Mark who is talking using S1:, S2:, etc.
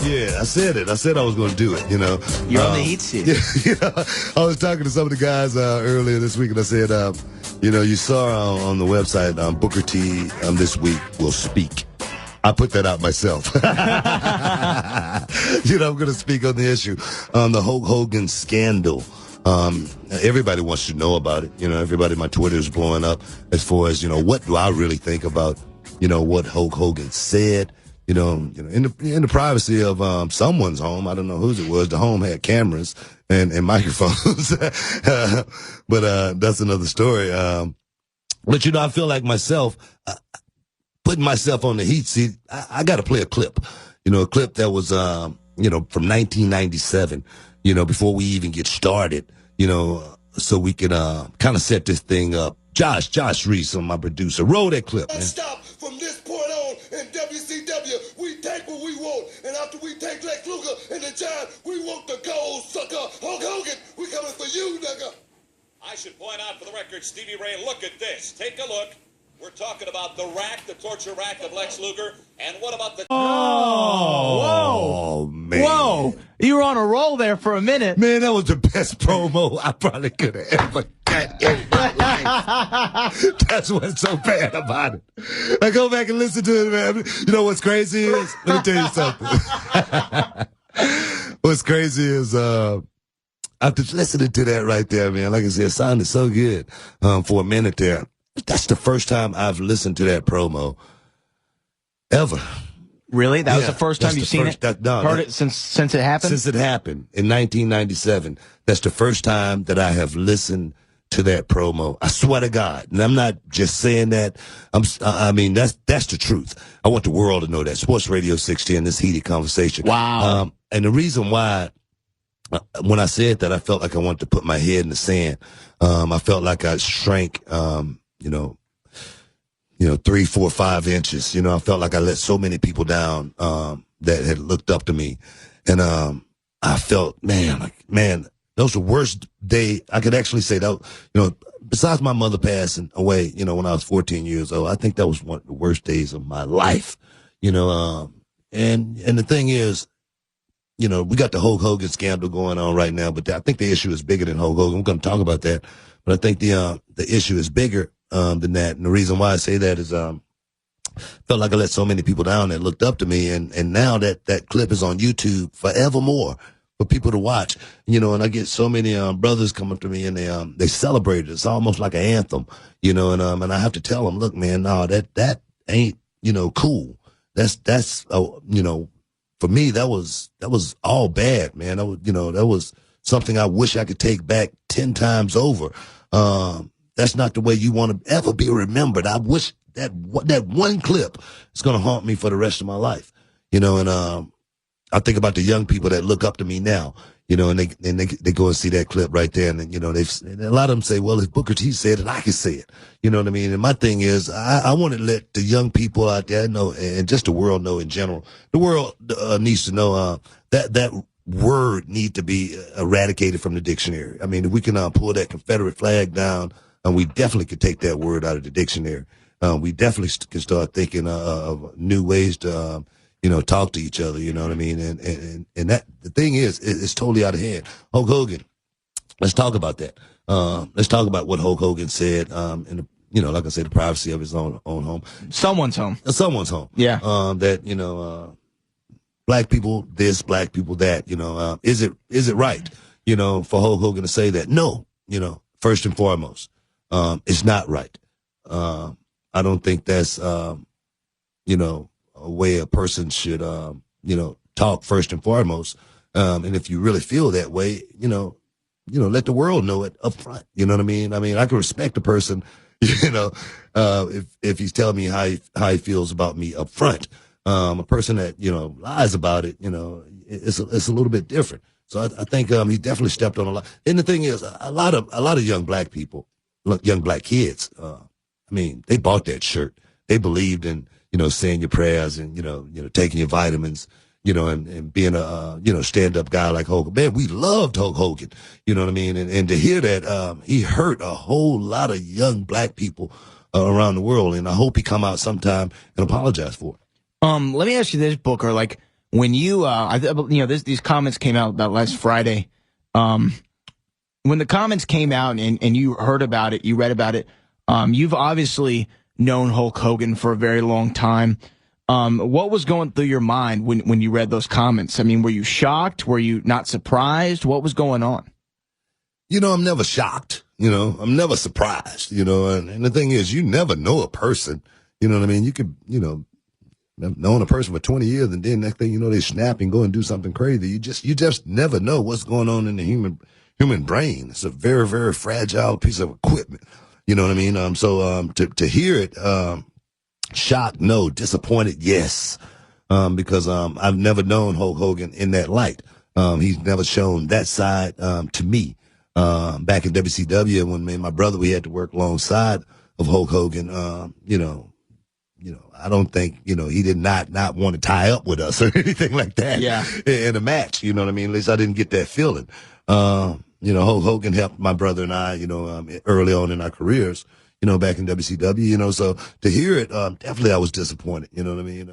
S1: Yeah, I said it. I said I was going to do it, you know.
S2: You're on the heat seat.
S1: Yeah, you know, I was talking to some of the guys earlier this week, and I said, you know, you saw on the website, Booker T this week will speak. I put that out myself. You know, I'm going to speak on the issue, the Hulk Hogan scandal. Everybody wants to know about it. You know, everybody, my Twitter is blowing up as far as, you know, what do I really think about, you know, what Hulk Hogan said. You know, in the privacy of someone's home. I don't know whose it was. The home had cameras and microphones, but that's another story. But you know, I feel like myself putting myself on the heat seat. I got to play a clip. You know, a clip that was you know, from 1997. You know, before we even get started. You know, so we can kind of set this thing up. Josh Reese, my producer, roll that clip, man.
S3: Stop from this point on in WCW. We take what we want, and after we take Lex Luger and the Giant, we want the gold sucker. Hulk Hogan, we coming for you, nigga.
S4: I should point out for the record, Stevie Ray, look at this. Take a look. We're talking about the rack, the torture rack of Lex Luger, and what about the...
S1: Oh, man.
S2: Whoa. You were on a roll there for a minute.
S1: Man, that was the best promo I probably could have ever got in my life. That's what's so bad about it. I go back and listen to it, man. You know what's crazy is? Let me tell you something. What's crazy is, after listening to that right there, man, like I said, it sounded so good for a minute there. That's the first time I've listened to that promo ever.
S2: Really? That was the first time you've seen it?
S1: Heard
S2: it since it happened?
S1: Since it happened in 1997. That's the first time that I have listened to that promo. I swear to God. And I'm not just saying that. I mean, that's the truth. I want the world to know that. Sports Radio 610, this heated conversation.
S2: Wow.
S1: And the reason why, when I said that, I felt like I wanted to put my head in the sand. I felt like I shrank, you know, 3, 4, 5 inches. You know, I felt like I let so many people down, that had looked up to me. And, I felt, man, that was the worst day. I could actually say that, you know, besides my mother passing away, you know, when I was 14 years old, I think that was one of the worst days of my life, you know, and the thing is, you know, we got the Hulk Hogan scandal going on right now, but I think the issue is bigger than Hulk Hogan. We're going to talk about that, but I think the issue is bigger than that. And the reason why I say that is, felt like I let so many people down that looked up to me. And now that clip is on YouTube forevermore for people to watch, you know, and I get so many, brothers come up to me and they celebrate it. It's almost like an anthem, you know, and I have to tell them, look, man, no, that ain't, you know, cool. That's, you know, for me, that was all bad, man. That was, you know, that was something I wish I could take back 10 times over. That's not the way you want to ever be remembered. I wish that one clip is going to haunt me for the rest of my life, you know, and, I think about the young people that look up to me now, you know, and they go and see that clip right there. And, you know, a lot of them say, well, if Booker T said it, I can say it. You know what I mean? And my thing is, I want to let the young people out there know, and just the world know in general. The world needs to know that word need to be eradicated from the dictionary. I mean, if we can pull that Confederate flag down, we definitely could take that word out of the dictionary. We definitely can start thinking of new ways to, you know, talk to each other, you know what I mean? And that, the thing is, it's totally out of hand. Hulk Hogan, let's talk about that. Let's talk about what Hulk Hogan said, in the, you know, like I said, the privacy of his own home.
S2: Someone's home.
S1: Someone's home.
S2: Yeah.
S1: That, you know, black people this, black people that, you know, is it right, you know, for Hulk Hogan to say that? No, you know, first and foremost, it's not right. I don't think that's, you know, a way a person should, you know, talk first and foremost. And if you really feel that way, you know, let the world know it up front. You know what I mean? I mean, I can respect a person, you know, if he's telling me how he feels about me up front. A person that, you know, lies about it, you know, it's a little bit different. So I think, he definitely stepped on a lot. And the thing is, a lot of young black people, young black kids, I mean, they bought that shirt. They believed in, you know, saying your prayers and, you know, taking your vitamins, you know, and being a, you know, stand-up guy like Hogan. Man, we loved Hulk Hogan, you know what I mean? And to hear that, he hurt a whole lot of young black people around the world. And I hope he come out sometime and apologize for it.
S2: Let me ask you this, Booker, like, when you, these comments came out about last Friday. When the comments came out and you heard about it, you read about it, you've obviously known Hulk Hogan for a very long time. What was going through your mind when you read those comments? I mean, were you shocked? Were you not surprised? What was going on?
S1: I'm never shocked. I'm never surprised, and the thing is, you never know a person. You know what I mean? You could, have known a person for 20 years and then next thing you know, they snap and go and do something crazy. You just never know what's going on in the human brain. It's a very, very fragile piece of equipment. You know what I mean? So to hear it, shocked, no. Disappointed, yes. Because I've never known Hulk Hogan in that light. He's never shown that side to me. Back in WCW, when me and my brother, we had to work alongside of Hulk Hogan, I don't think, he did not want to tie up with us or anything like that.
S2: Yeah.
S1: In a match, you know what I mean? At least I didn't get that feeling. Hulk Hogan helped my brother and I, early on in our careers, back in WCW, so to hear it, definitely I was disappointed, you know what I mean?